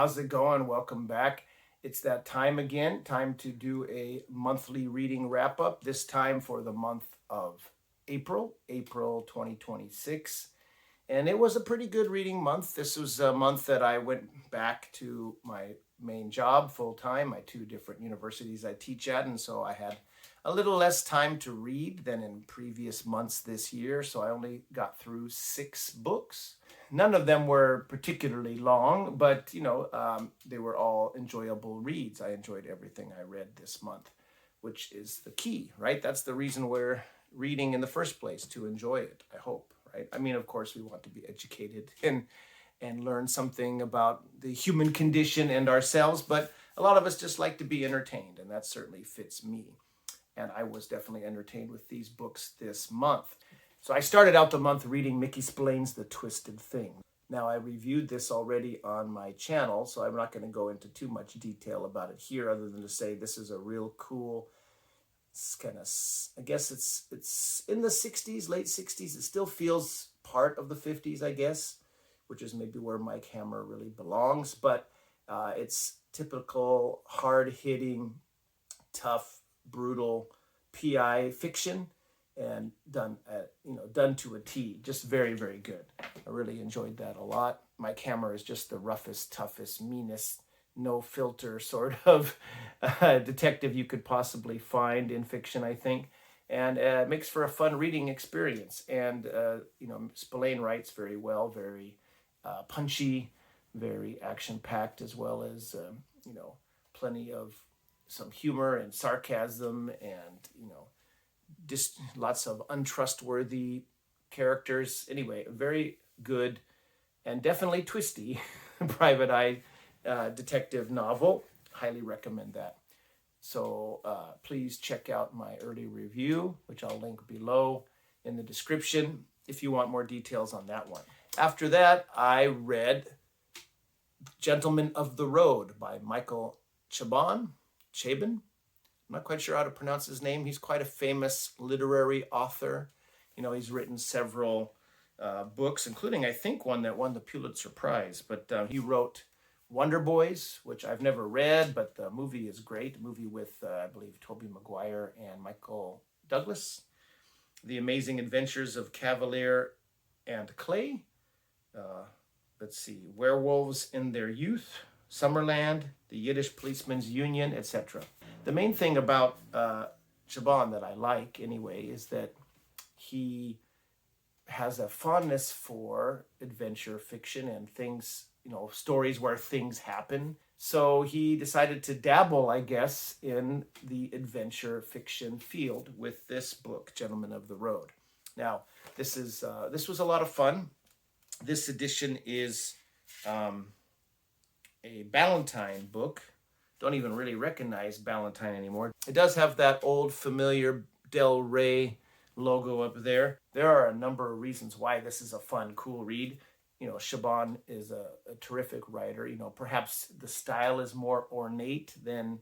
how's it going? Welcome back. It's that time again, time to do a monthly reading wrap up, this time for the month of April 2026. And it was a pretty good reading month. This was a month that I went back to my main job full time, my two different universities I teach at. And so I had a little less time to read than in previous months this year. So I only got through 6 books. None of them were particularly long, but they were all enjoyable reads. I enjoyed everything I read this month, which is the key, right? That's the reason we're reading in the first place, to enjoy it, I hope, right? I mean, of course, we want to be educated and learn something about the human condition and ourselves, but a lot of us just like to be entertained, and that certainly fits me. And I was definitely entertained with these books this month. So I started out the month reading Mickey Spillane's The Twisted Thing. Now, I reviewed this already on my channel, so I'm not going to go into too much detail about it here, other than to say this is a real cool, kind of, I guess it's in the 60s, late 60s. It still feels part of the 50s, I guess, which is maybe where Mike Hammer really belongs. But it's typical, hard-hitting, tough, brutal PI fiction, and done to a T. Just very, very good. I really enjoyed that a lot. Mike Hammer is just the roughest, toughest, meanest, no filter sort of detective you could possibly find in fiction, I think. And it makes for a fun reading experience. And Spillane writes very well, very punchy, very action-packed, as well as plenty of some humor and sarcasm, and just lots of untrustworthy characters. Anyway, a very good and definitely twisty private eye detective novel. Highly recommend that. So please check out my early review, which I'll link below in the description if you want more details on that one. After that, I read Gentleman of the Road by Michael Chabon. I'm not quite sure how to pronounce his name. He's quite a famous literary author. He's written several books, including, I think, one that won the Pulitzer Prize. But he wrote Wonder Boys, which I've never read, but the movie is great. A movie with, I believe, Tobey Maguire and Michael Douglas. The Amazing Adventures of Cavalier and Clay. Let's see, Werewolves in Their Youth, Summerland, The Yiddish Policeman's Union, etc. The main thing about Chabon that I like, anyway, is that he has a fondness for adventure fiction and things, stories where things happen. So he decided to dabble, I guess, in the adventure fiction field with this book, Gentleman of the Road. Now, this was a lot of fun. This edition is a Ballantine book. Don't even really recognize Ballantine anymore. It does have that old familiar Del Rey logo up there. There are a number of reasons why this is a fun, cool read. Chabon is a terrific writer. Perhaps the style is more ornate than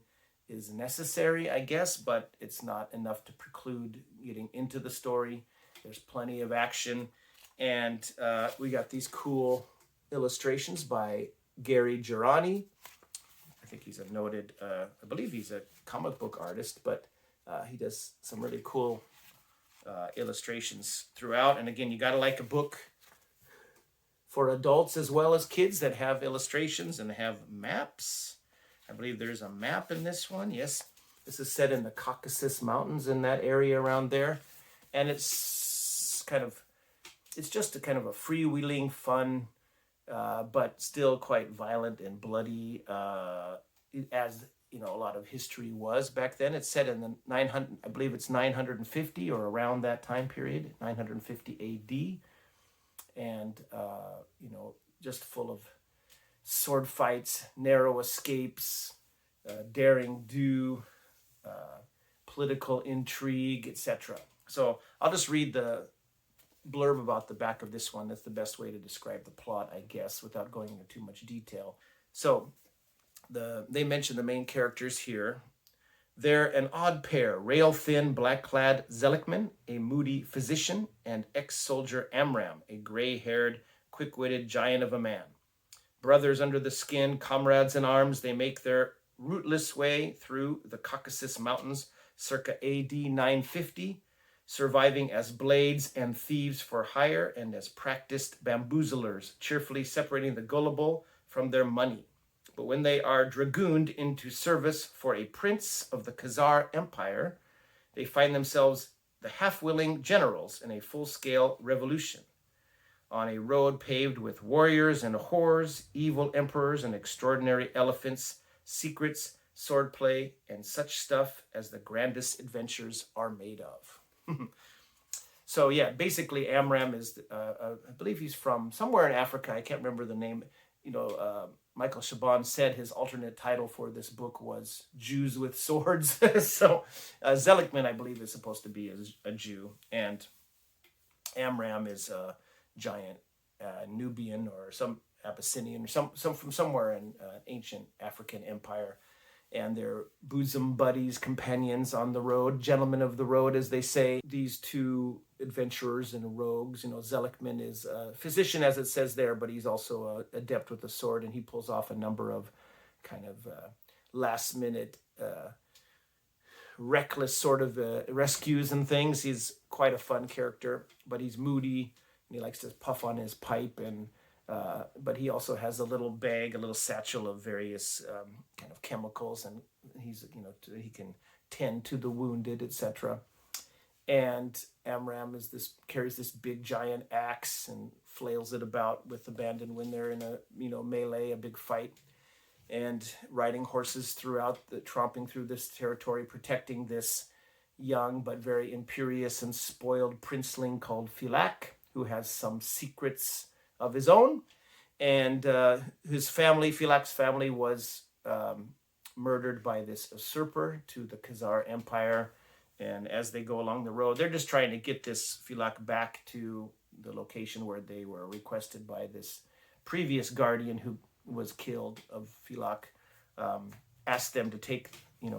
is necessary, I guess, but it's not enough to preclude getting into the story. There's plenty of action. And we got these cool illustrations by Gary Girani. I think he's a noted, I believe he's a comic book artist, but he does some really cool illustrations throughout. And again, you got to like a book for adults as well as kids that have illustrations and have maps. I believe there's a map in this one. Yes, this is set in the Caucasus Mountains, in that area around there. And it's just a kind of a freewheeling, fun, but still quite violent and bloody, as a lot of history was back then. It's set in the 900, I believe it's 950 or around that time period, 950 AD, and just full of sword fights, narrow escapes, daring do, political intrigue, etc. So I'll just read the blurb about the back of this one. That's the best way to describe the plot, I guess, without going into too much detail. So they mention the main characters here. They're an odd pair: rail-thin, black-clad Zelikman, a moody physician, and ex-soldier Amram, a gray-haired, quick-witted giant of a man. Brothers under the skin, comrades in arms, they make their rootless way through the Caucasus Mountains circa AD 950, surviving as blades and thieves for hire and as practiced bamboozlers, cheerfully separating the gullible from their money. But when they are dragooned into service for a prince of the Khazar Empire, they find themselves the half-willing generals in a full-scale revolution. On a road paved with warriors and whores, evil emperors and extraordinary elephants, secrets, swordplay, and such stuff as the grandest adventures are made of. So yeah, basically Amram is, I believe he's from somewhere in Africa. I can't remember the name. Michael Chabon said his alternate title for this book was Jews with Swords. So Seligman, I believe, is supposed to be a Jew, and Amram is a giant Nubian or some Abyssinian or some from somewhere in ancient African empire. And they're bosom buddies, companions on the road, gentlemen of the road, as they say. These two adventurers and rogues, Seligman is a physician, as it says there, but he's also an adept with the sword, and he pulls off a number of kind of last-minute, reckless sort of rescues and things. He's quite a fun character, but he's moody, and he likes to puff on his pipe, and but he also has a little bag, a little satchel of various kind of chemicals, and he's, he can tend to the wounded, etc. And Amram carries this big giant axe and flails it about with abandon when they're in a melee, a big fight, and riding horses tromping through this territory, protecting this young but very imperious and spoiled princeling called Filak, who has some secrets of his own. And his family, Filak's family, was murdered by this usurper to the Khazar Empire. And as they go along the road, they're just trying to get this Filak back to the location where they were requested by this previous guardian who was killed of Filak. Asked them to take,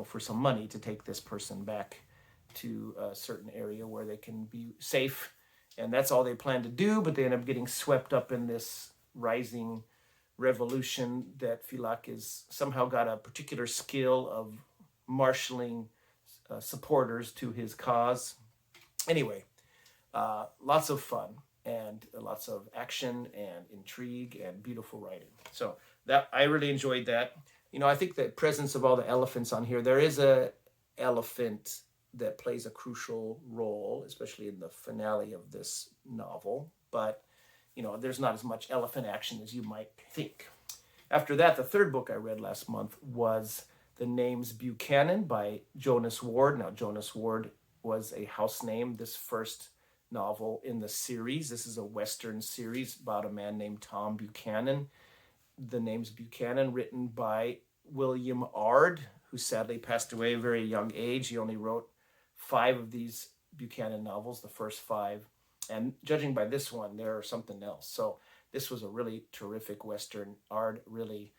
for some money, to take this person back to a certain area where they can be safe. And that's all they plan to do, but they end up getting swept up in this rising revolution that Filak is somehow got a particular skill of marshaling supporters to his cause. Anyway, lots of fun and lots of action and intrigue and beautiful writing. So that I really enjoyed that. I think the presence of all the elephants on here, there is a elephant that plays a crucial role, especially in the finale of this novel. But, there's not as much elephant action as you might think. After that, the third book I read last month was The Name's Buchanan by Jonas Ward. Now, Jonas Ward was a house name, this first novel in the series. This is a Western series about a man named Tom Buchanan. The Name's Buchanan, written by William Ard, who sadly passed away at a very young age. He only wrote 5 of these Buchanan novels, the first 5. And judging by this one, they're something else. So this was a really terrific Western. Ard really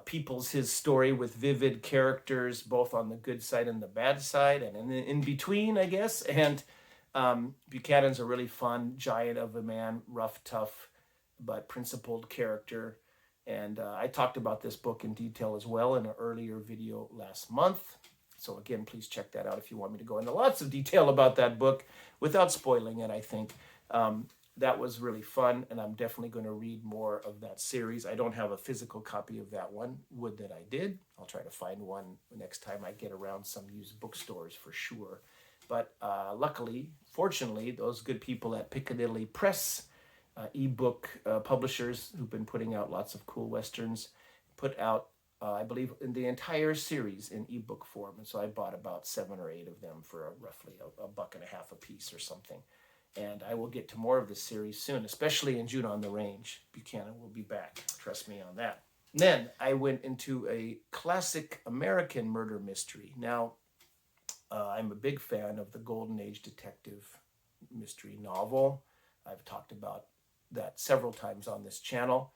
peoples his story with vivid characters, both on the good side and the bad side, and in between, I guess. And Buchanan's a really fun giant of a man, rough, tough, but principled character. And I talked about this book in detail as well in an earlier video last month. So again, please check that out if you want me to go into lots of detail about that book without spoiling it, I think. That was really fun, and I'm definitely going to read more of that series. I don't have a physical copy of that one. Would that I did. I'll try to find one next time I get around some used bookstores for sure. But luckily, fortunately, those good people at Piccadilly Press, ebook publishers who've been putting out lots of cool Westerns, put out I believe in the entire series in ebook form. And so I bought about 7 or 8 of them for roughly $1.50 a piece or something. And I will get to more of this series soon, especially in June on the Range. Buchanan will be back. Trust me on that. And then I went into a classic American murder mystery. Now, I'm a big fan of the Golden Age detective mystery novel. I've talked about that several times on this channel.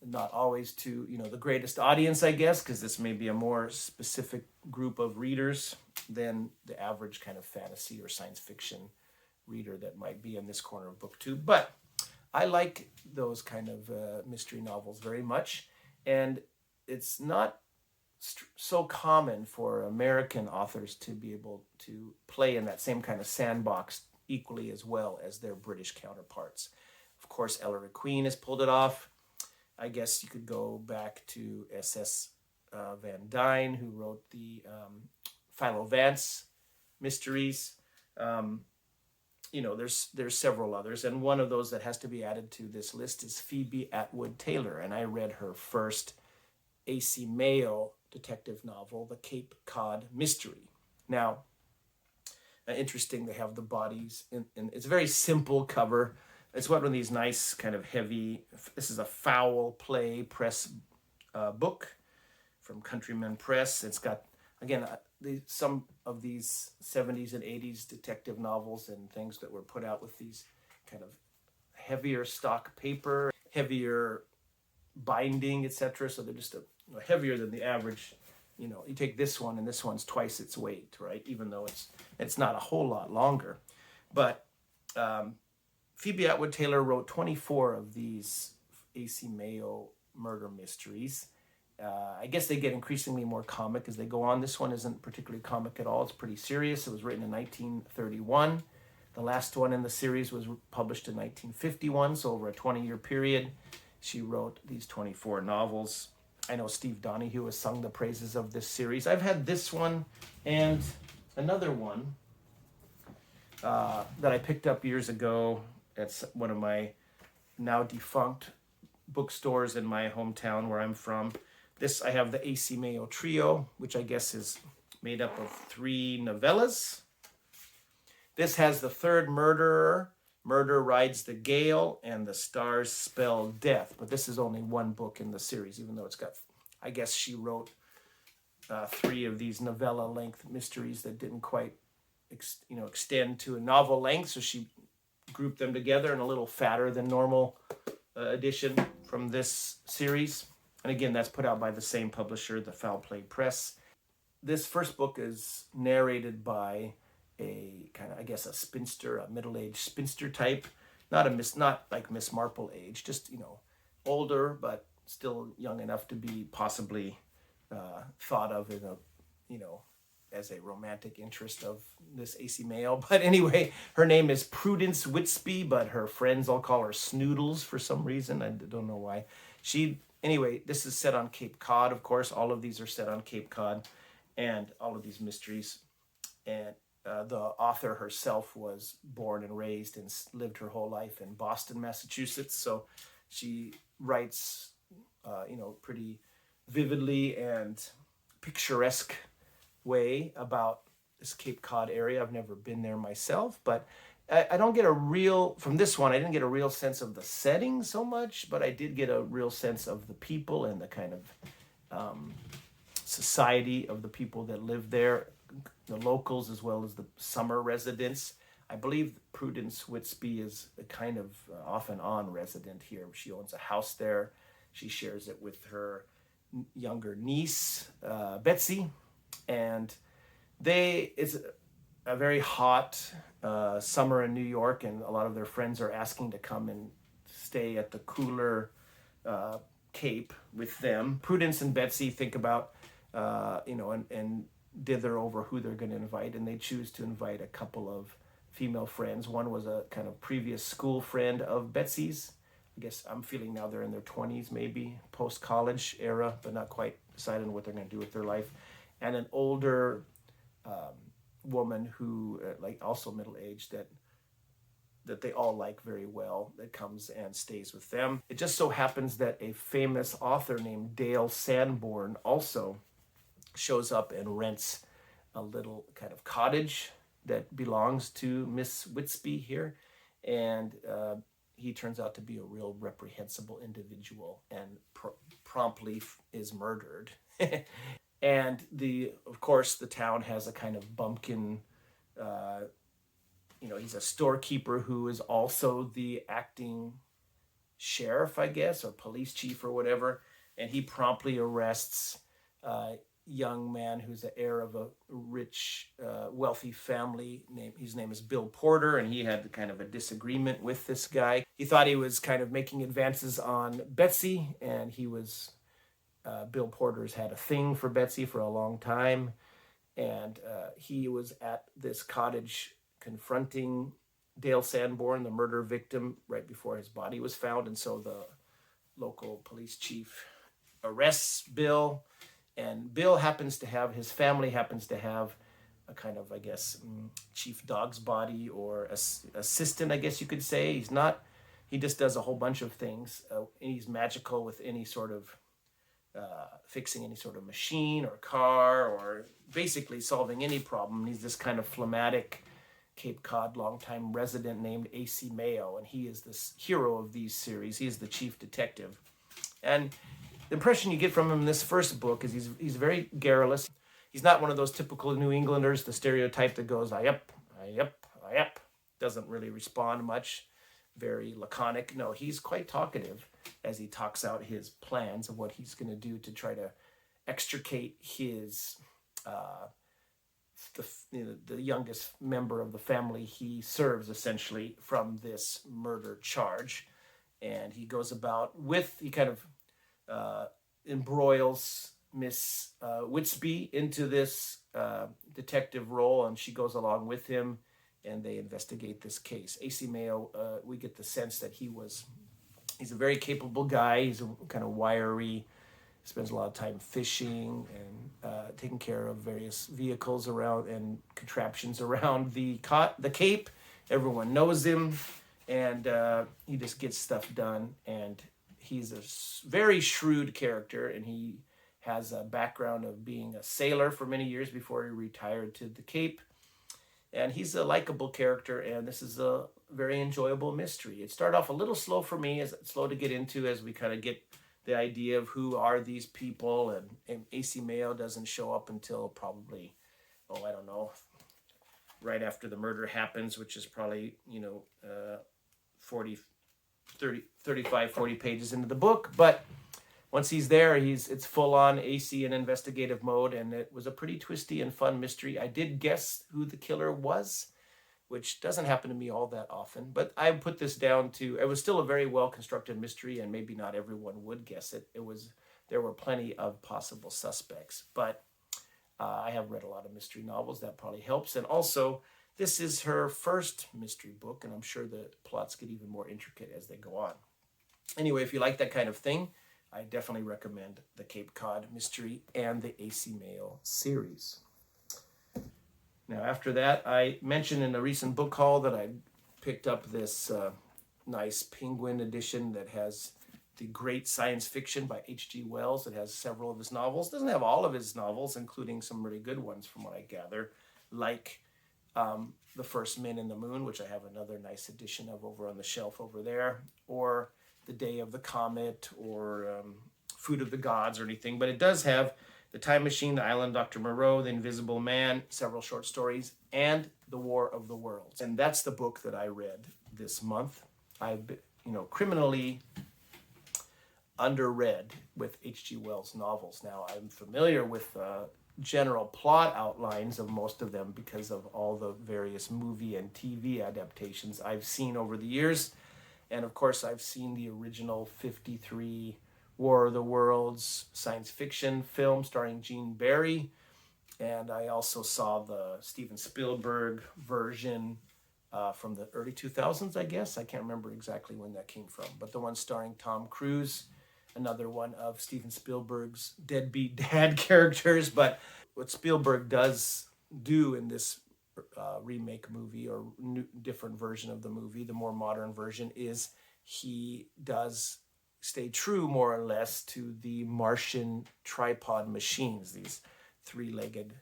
Not always to, the greatest audience, I guess, because this may be a more specific group of readers than the average kind of fantasy or science fiction reader that might be in this corner of BookTube. But I like those kind of mystery novels very much, and it's not so common for American authors to be able to play in that same kind of sandbox equally as well as their British counterparts. Of course, Ellery Queen has pulled it off. I guess you could go back to S.S. Van Dyne, who wrote the Philo Vance mysteries. There's several others, and one of those that has to be added to this list is Phoebe Atwood Taylor, and I read her first A.C. Mayo detective novel, The Cape Cod Mystery. Now, interesting, they have the bodies, and it's a very simple cover. It's one of these nice kind of heavy, this is a foul play press book from Countryman Press. It's got, again, some of these 70s and 80s detective novels and things that were put out with these kind of heavier stock paper, heavier binding, etc. So they're just heavier than the average. You take this one, and this one's twice its weight, right? Even though it's not a whole lot longer. But Phoebe Atwood Taylor wrote 24 of these A.C. Mayo murder mysteries. I guess they get increasingly more comic as they go on. This one isn't particularly comic at all. It's pretty serious. It was written in 1931. The last one in the series was published in 1951, so over a 20-year period, she wrote these 24 novels. I know Steve Donahue has sung the praises of this series. I've had this one and another one that I picked up years ago at one of my now defunct bookstores in my hometown where I'm from. I have the A.C. Mayo Trio, which I guess is made up of 3 novellas. This has The Third Murderer, Murder Rides the Gale, and The Stars Spell Death. But this is only one book in the series, even though it's got, I guess she wrote 3 of these novella-length mysteries that didn't quite extend to a novel length, so she grouped them together in a little fatter than normal edition from this series. And again, that's put out by the same publisher, the Foul Play Press. This first book is narrated by a kind of, I guess, a spinster, a middle-aged spinster type, not like Miss Marple age, just older but still young enough to be possibly thought of in as a romantic interest of this A.C. Mayo. But anyway, her name is Prudence Whitsby, but her friends all call her Snoodles for some reason. I don't know why. Anyway, this is set on Cape Cod, of course. All of these are set on Cape Cod, and all of these mysteries. And the author herself was born and raised and lived her whole life in Boston, Massachusetts. So she writes, pretty vividly and picturesque way about this Cape Cod area. I've never been there myself, but I don't get from this one, I didn't get a real sense of the setting so much, but I did get a real sense of the people and the kind of society of the people that live there, the locals as well as the summer residents. I believe Prudence Whitsby is a kind of off and on resident here. She owns a house there. She shares it with her younger niece, Betsy, and it's a very hot summer in New York, and a lot of their friends are asking to come and stay at the cooler Cape with them. Prudence and Betsy think about, and dither over who they're going to invite, and they choose to invite a couple of female friends. One was a kind of previous school friend of Betsy's. I guess I'm feeling now they're in their 20s, maybe post-college era, but not quite decided on what they're going to do with their life. And an older woman who, also middle-aged, that they all like very well, that comes and stays with them. It just so happens that a famous author named Dale Sanborn also shows up and rents a little kind of cottage that belongs to Miss Whitsby here, and he turns out to be a real reprehensible individual and promptly is murdered. And of course, the town has a kind of bumpkin, he's a storekeeper who is also the acting sheriff, I guess, or police chief or whatever, and he promptly arrests a young man who's the heir of a rich wealthy family. His name is Bill Porter, and he had kind of a disagreement with this guy. He thought he was kind of making advances on Betsy, and Bill Porter's had a thing for Betsy for a long time, and he was at this cottage confronting Dale Sanborn, the murder victim, right before his body was found, and so the local police chief arrests Bill, and his family happens to have a kind of, I guess, chief dog's body or assistant, I guess you could say. He just does a whole bunch of things. He's magical with any sort of fixing any sort of machine or car, or basically solving any problem. He's this kind of phlegmatic Cape Cod longtime resident named A.C. Mayo, and he is this hero of these series. He is the chief detective. And the impression you get from him in this first book is he's very garrulous. He's not one of those typical New Englanders, the stereotype that goes, "Aye-up, aye-up, aye-up," doesn't really respond much, very laconic. No, he's quite talkative as he talks out his plans of what he's going to do to try to extricate his the youngest member of the family he serves, essentially, from this murder charge. And he goes about he kind of embroils Miss Whitsby into this detective role, and she goes along with him, and they investigate this case. A.C. Mayo, we get the sense that he's a very capable guy. He's a kind of wiry, spends a lot of time fishing and taking care of various vehicles around and contraptions around the Cape. Everyone knows him, and he just gets stuff done. And he's a very shrewd character, and he has a background of being a sailor for many years before he retired to the Cape. And he's a likable character, and this is a very enjoyable mystery. It started off a little slow for me, slow to get into as we kind of get the idea of who are these people, and A.C. Mayo doesn't show up until probably, I don't know, right after the murder happens, which is probably, 35, 40 pages into the book. But once he's there, it's full-on AC in investigative mode, and it was a pretty twisty and fun mystery. I did guess who the killer was, which doesn't happen to me all that often. But I put this down to, it was still a very well-constructed mystery, and maybe not everyone would guess it. There were plenty of possible suspects. But I have read a lot of mystery novels. That probably helps. And also, this is her first mystery book, and I'm sure the plots get even more intricate as they go on. Anyway, if you like that kind of thing, I definitely recommend the Cape Cod Mystery and the A.C. Mayo series. Now, after that, I mentioned in a recent book haul that I picked up this nice Penguin edition that has the great science fiction by H.G. Wells. It has several of his novels. It doesn't have all of his novels, including some really good ones from what I gather, like The First Men in the Moon, which I have another nice edition of over on the shelf over there, or The Day of the Comet, or Food of the Gods, or anything. But it does have The Time Machine, The Island of Dr. Moreau, The Invisible Man, several short stories, and The War of the Worlds. And that's the book that I read this month. I've been, criminally underread with H.G. Wells novels. Now, I'm familiar with general plot outlines of most of them because of all the various movie and TV adaptations I've seen over the years. And of course, I've seen the original 53 War of the Worlds science fiction film starring Gene Barry. And I also saw the Steven Spielberg version from the early 2000s, I guess. I can't remember exactly when that came from. But the one starring Tom Cruise, another one of Steven Spielberg's deadbeat dad characters. But what Spielberg does do in this remake movie, or different version of the movie, the more modern version, is he does stay true more or less to the Martian tripod machines, these three-legged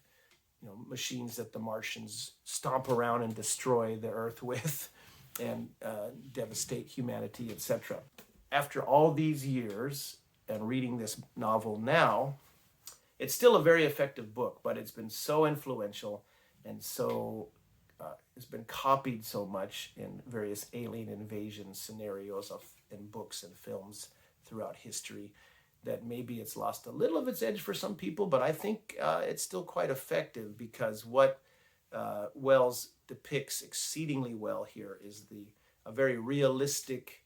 machines that the Martians stomp around and destroy the Earth with and devastate humanity, etc. After all these years and reading this novel now, it's still a very effective book, but it's been so influential and so it's been copied so much in various alien invasion scenarios in books and films throughout history that maybe it's lost a little of its edge for some people, but I think it's still quite effective, because what Wells depicts exceedingly well here is a very realistic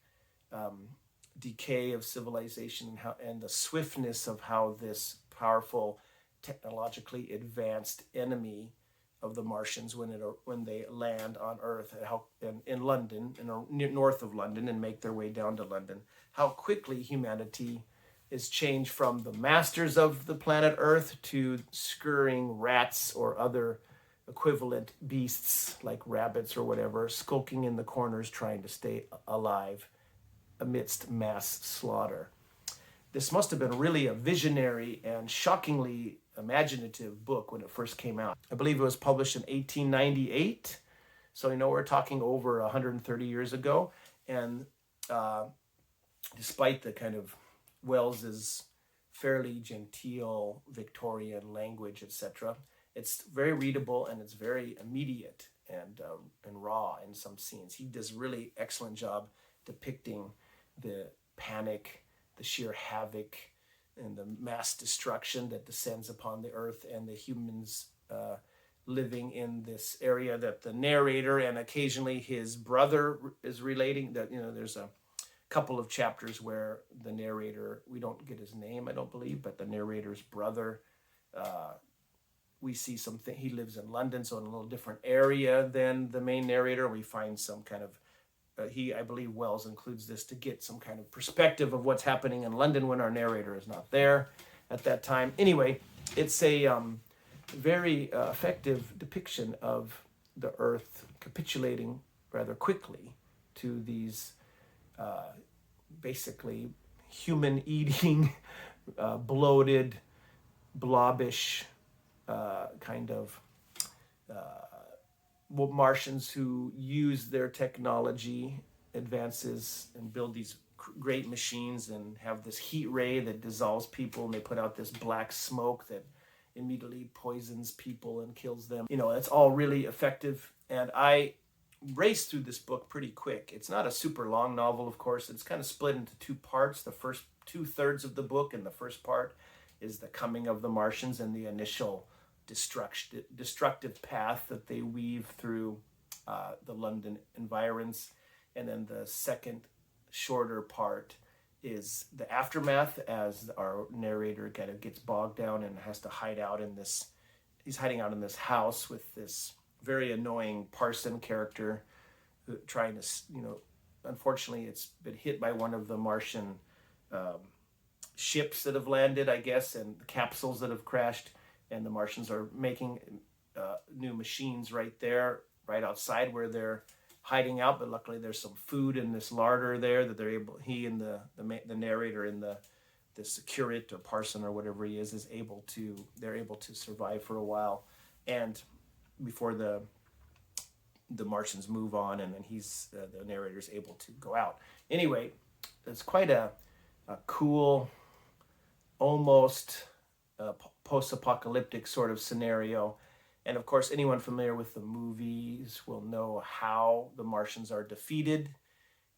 decay of civilization, and the swiftness of how this powerful, technologically advanced enemy of the Martians, when they land on Earth, in London, north of London, and make their way down to London, how quickly humanity is changed from the masters of the planet Earth to scurrying rats or other equivalent beasts like rabbits or whatever, skulking in the corners trying to stay alive amidst mass slaughter. This must have been really a visionary and shockingly imaginative book when it first came out. I believe it was published in 1898. So, we're talking over 130 years ago. And despite the kind of Wells's fairly genteel Victorian language, etc., it's very readable, and it's very immediate and raw in some scenes. He does a really excellent job depicting the panic, the sheer havoc, and the mass destruction that descends upon the earth and the humans living in this area that the narrator and occasionally his brother is relating. That there's a couple of chapters where the narrator, we don't get his name, I don't believe, but the narrator's brother, we see something. He lives in London, so in a little different area than the main narrator. We find some kind of I believe Wells includes this to get some kind of perspective of what's happening in London when our narrator is not there at that time. Anyway, it's a very effective depiction of the Earth capitulating rather quickly to these basically human-eating, bloated, blobbish kind of Martians who use their technology advances and build these great machines and have this heat ray that dissolves people, and they put out this black smoke that immediately poisons people and kills them. It's all really effective, and I raced through this book pretty quick. It's not a super long novel, of course. It's kind of split into two parts. The first 2/3 of the book, and the first part is the coming of the Martians and the initial destructive path that they weave through the London environs. And then the second shorter part is the aftermath, as our narrator kind of gets bogged down and has to hide out in this. He's hiding out in this house with this very annoying parson character trying to, unfortunately it's been hit by one of the Martian ships that have landed, I guess, and the capsules that have crashed. And the Martians are making new machines right there, right outside where they're hiding out. But luckily, there's some food in this larder there that they're able. He and the narrator and this curate or parson or whatever he is able to. They're able to survive for a while, and before the Martians move on, and then the narrator's able to go out. Anyway, it's quite a cool, almost post-apocalyptic sort of scenario. And of course, anyone familiar with the movies will know how the Martians are defeated.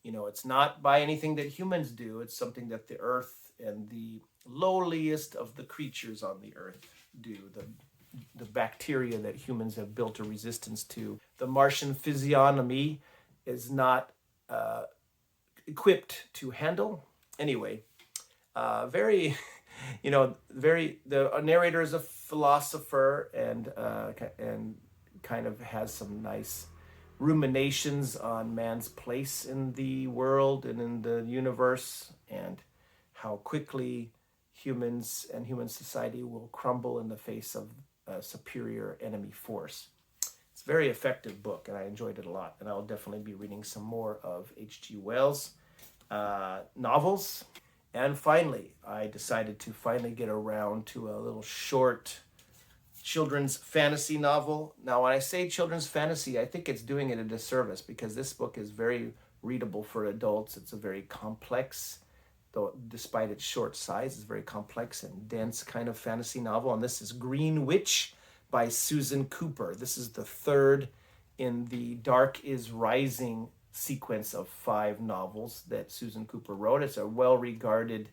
It's not by anything that humans do. It's something that the Earth and the lowliest of the creatures on the Earth do. The bacteria that humans have built a resistance to. The Martian physiognomy is not equipped to handle. Anyway, very... the narrator is a philosopher and kind of has some nice ruminations on man's place in the world and in the universe, and how quickly humans and human society will crumble in the face of a superior enemy force. It's a very effective book, and I enjoyed it a lot, and I'll definitely be reading some more of H.G. Wells novels. And finally, I decided to finally get around to a little short children's fantasy novel. Now, when I say children's fantasy, I think it's doing it a disservice, because this book is very readable for adults. It's a very complex, though despite its short size, it's a very complex and dense kind of fantasy novel. And this is Greenwitch by Susan Cooper. This is the third in the Dark is Rising sequence of 5 novels that Susan Cooper wrote. It's a well-regarded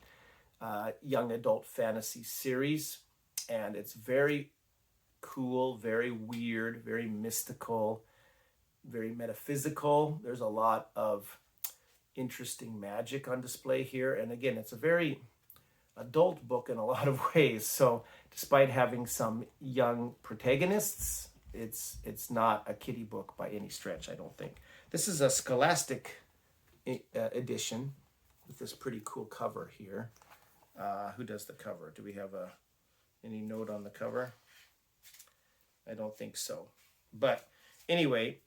young adult fantasy series, and it's very cool, very weird, very mystical, very metaphysical. There's a lot of interesting magic on display here. And again, it's a very adult book in a lot of ways. So despite having some young protagonists, it's not a kiddie book by any stretch, I don't think. This is a Scholastic edition with this pretty cool cover here. Who does the cover? Do we have any note on the cover? I don't think so. But anyway,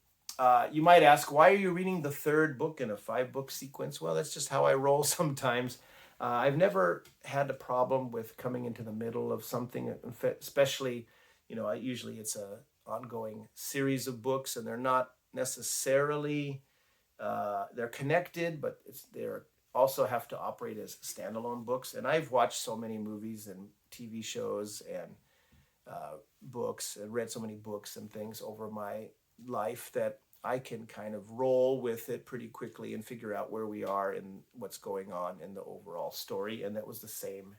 you might ask, why are you reading the third book in a 5-book sequence? Well, that's just how I roll sometimes. I've never had a problem with coming into the middle of something, especially, usually it's a ongoing series of books, and they're not necessarily, they're connected, but they're also have to operate as standalone books. And I've watched so many movies and TV shows and books, and read so many books and things over my life that I can kind of roll with it pretty quickly and figure out where we are and what's going on in the overall story. And that was the same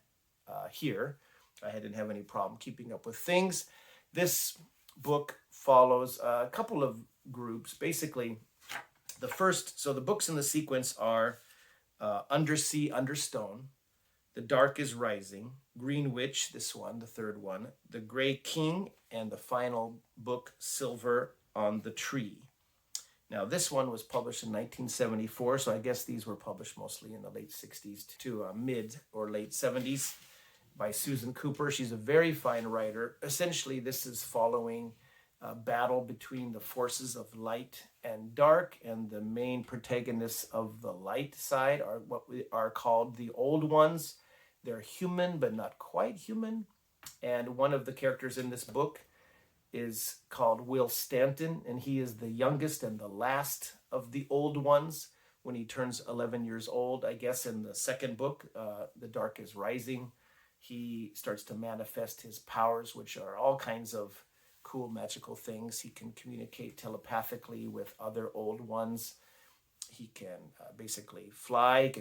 here. I didn't have any problem keeping up with things. This book follows a couple of groups. Basically, the books in the sequence are Undersea, Under Stone, The Dark is Rising, Greenwitch, this one, the third one, The Grey King, and the final book, Silver on the Tree. Now, this one was published in 1974, so I guess these were published mostly in the late 60s to mid or late 70s by Susan Cooper. She's a very fine writer. Essentially, this is following a battle between the forces of light and dark, and the main protagonists of the light side are what we are called the Old Ones. They're human, but not quite human. And one of the characters in this book is called Will Stanton, and he is the youngest and the last of the Old Ones. When he turns 11 years old, I guess in the second book, The Dark is Rising, he starts to manifest his powers, which are all kinds of cool magical things. He can communicate telepathically with other Old Ones. He can basically fly.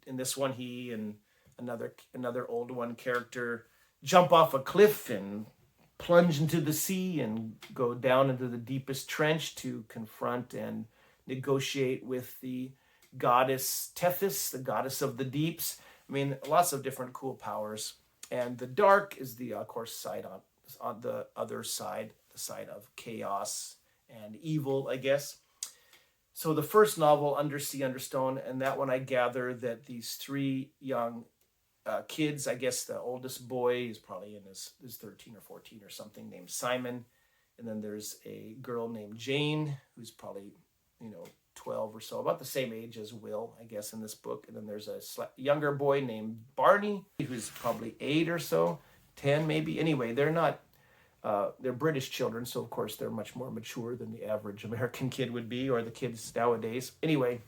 In this one, he and another Old One character jump off a cliff and plunge into the sea and go down into the deepest trench to confront and negotiate with the goddess Tethys, the goddess of the deeps. I mean, lots of different cool powers. And the dark is the, of course, side on the other side, the side of chaos and evil, I guess. So the first novel, Undersea, Under Stone, and that one I gather that these three young kids, I guess the oldest boy is probably in his 13 or 14 or something, named Simon. And then there's a girl named Jane, who's probably, 12 or so, about the same age as Will, I guess, in this book. And then there's a younger boy named Barney, who's probably 8 or so, 10 maybe. Anyway, they're not, they're British children, so of course they're much more mature than the average American kid would be, or the kids nowadays. Anyway,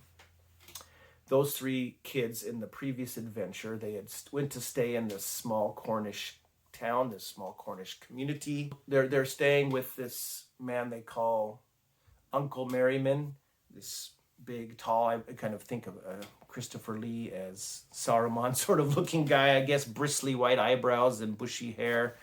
those three kids in the previous adventure, they had went to stay in this small Cornish town, this small Cornish community. They're staying with this man they call Uncle Merriman, this big, tall, I kind of think of Christopher Lee as Saruman sort of looking guy, I guess, bristly white eyebrows and bushy hair.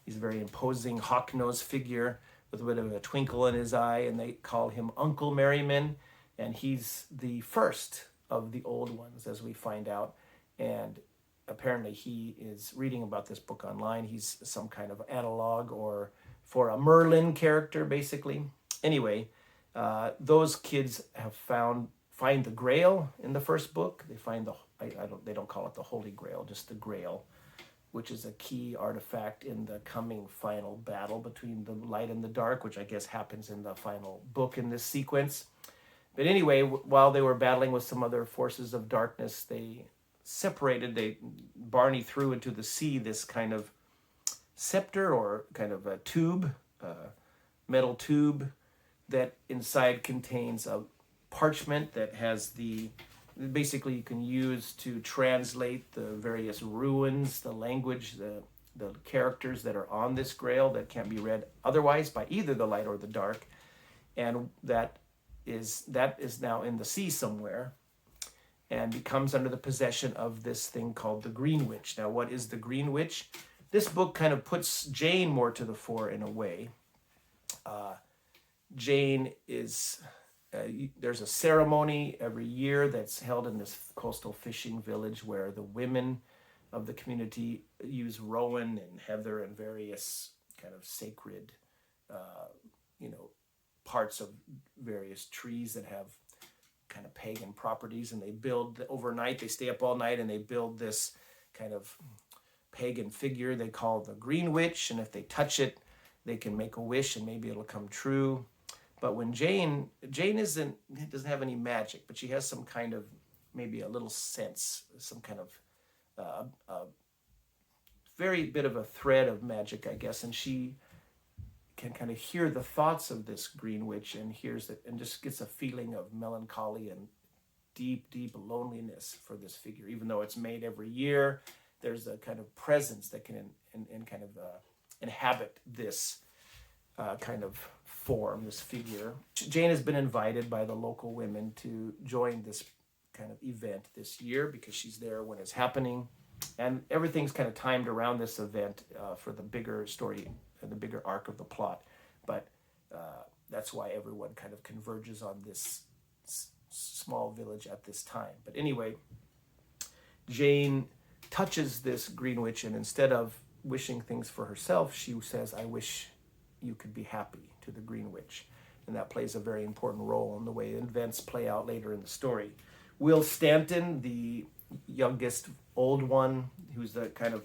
He's a very imposing hawk-nosed figure with a bit of a twinkle in his eye, and they call him Uncle Merriman, and he's the first of the Old Ones, as we find out. And apparently he is reading about this book online. He's some kind of analog or for a Merlin character, basically. Anyway, those kids have find the Grail in the first book. They find they don't call it the Holy Grail, just the Grail, which is a key artifact in the coming final battle between the light and the dark, which I guess happens in the final book in this sequence. But anyway, while they were battling with some other forces of darkness, they separated. Barney threw into the sea this kind of scepter or kind of a tube, metal tube, that inside contains a parchment that has basically you can use to translate the various ruins, the language, the characters that are on this grail that can't be read otherwise by either the light or the dark. And that is now in the sea somewhere and becomes under the possession of this thing called the Greenwitch. Now, what is the Greenwitch? this book kind of puts Jane more to the fore in a way. Jane is, there's a ceremony every year that's held in this coastal fishing village where the women of the community use rowan and heather and various kind of sacred, parts of various trees that have kind of pagan properties, and they build overnight. They stay up all night and they build this kind of pagan figure they call the Greenwitch, and if they touch it, they can make a wish and maybe it'll come true. But when Jane doesn't have any magic, but she has some kind of, maybe a little sense, some kind of very bit of a thread of magic, I guess, and she can kind of hear the thoughts of this Greenwitch and hears it and just gets a feeling of melancholy and deep, deep loneliness for this figure. Even though it's made every year, there's a kind of presence that can inhabit this kind of form, this figure. Jane has been invited by the local women to join this kind of event this year because she's there when it's happening. And everything's kind of timed around this event for the bigger story, the bigger arc of the plot. But that's why everyone kind of converges on this small village at this time. But anyway, Jane touches this Greenwitch, and instead of wishing things for herself, she says, "I wish you could be happy," to the Greenwitch. And that plays a very important role in the way events play out later in the story. Will Stanton, the youngest old one, who's the kind of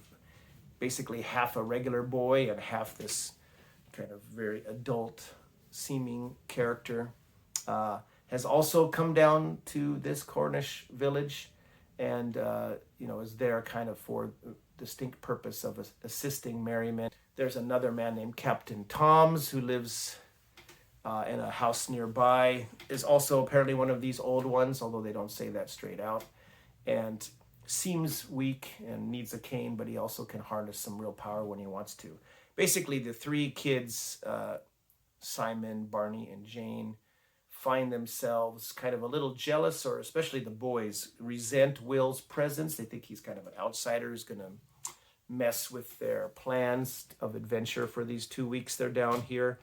basically half a regular boy and half this kind of very adult seeming character, has also come down to this Cornish village and is there kind of for the distinct purpose of assisting merrymen. There's another man named Captain Toms who lives in a house nearby, is also apparently one of these old ones, although they don't say that straight out, and seems weak and needs a cane, but he also can harness some real power when he wants to. Basically, the three kids, Simon, Barney, and Jane, find themselves kind of a little jealous, or especially the boys resent Will's presence. They think he's kind of an outsider who's going to mess with their plans of adventure for these 2 weeks they're down here.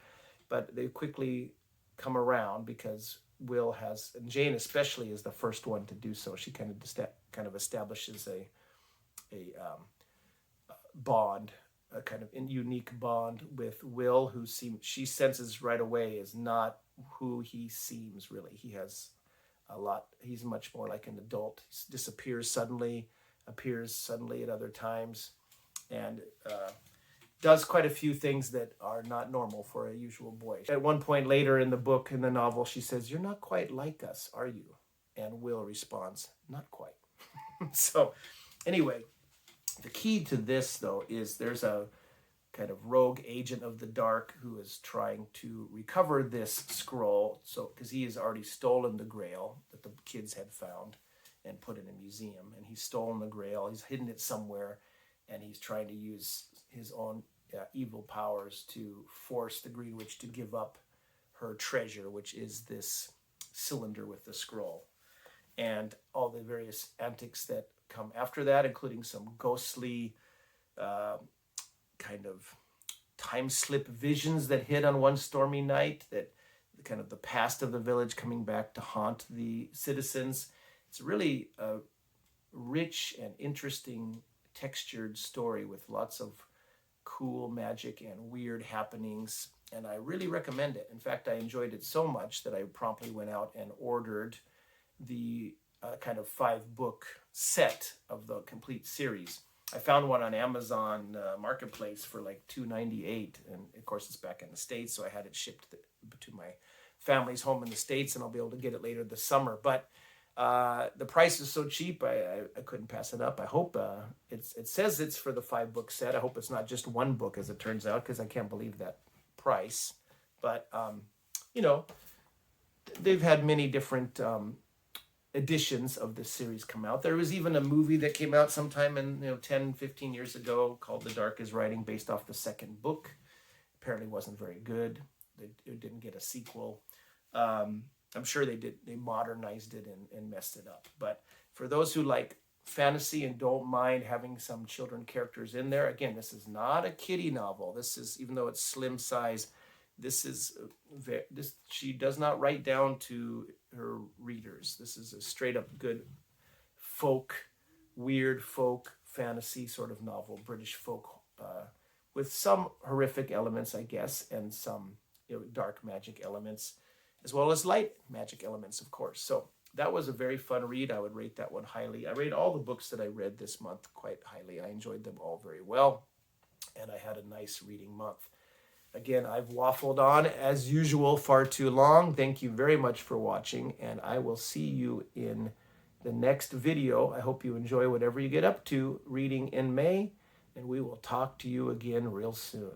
But they quickly come around because Will has, and Jane especially is the first one to do so. She kind of establishes a bond, a kind of unique bond with Will, who she senses right away is not who he seems really. He has he's much more like an adult. He disappears suddenly, appears suddenly at other times, and does quite a few things that are not normal for a usual boy. At one point later in the book, in the novel, she says, "You're not quite like us, are you?" And Will responds, "Not quite." So anyway, the key to this, though, is there's a kind of rogue agent of the dark who is trying to recover this scroll. So, because he has already stolen the grail that the kids had found and put in a museum, and he's stolen the grail, he's hidden it somewhere, and he's trying to use his own evil powers to force the Greenwitch to give up her treasure, which is this cylinder with the scroll. And all the various antics that come after that, including some ghostly kind of time slip visions that hit on one stormy night, that kind of the past of the village coming back to haunt the citizens. It's really a rich and interesting textured story with lots of cool magic and weird happenings, and I really recommend it. In fact, I enjoyed it so much that I promptly went out and ordered the kind of 5-book set of the complete series. I found one on Amazon Marketplace for like $2.98, and of course it's back in the States, so I had it shipped to my family's home in the States, and I'll be able to get it later this summer. But the price is so cheap, I couldn't pass it up. I hope it says it's for the 5-book set. I hope it's not just one book, as it turns out, because I can't believe that price. But they've had many different editions of this series come out. There was even a movie that came out sometime in 10, 15 years ago called The Dark is Writing, based off the second book. Apparently wasn't very good. It didn't get a sequel. I'm sure they modernized it and messed it up. But for those who like fantasy and don't mind having some children characters in there. Again, this is not a kiddie novel. This is, even though it's slim size, this is this, she does not write down to her readers. This is a straight up good folk, weird folk fantasy sort of novel, British folk, with some horrific elements, I guess, and some dark magic elements, as well as light magic elements, of course. So that was a very fun read. I would rate that one highly. I rate all the books that I read this month quite highly. I enjoyed them all very well, and I had a nice reading month. Again, I've waffled on, as usual, far too long. Thank you very much for watching, and I will see you in the next video. I hope you enjoy whatever you get up to reading in May, and we will talk to you again real soon.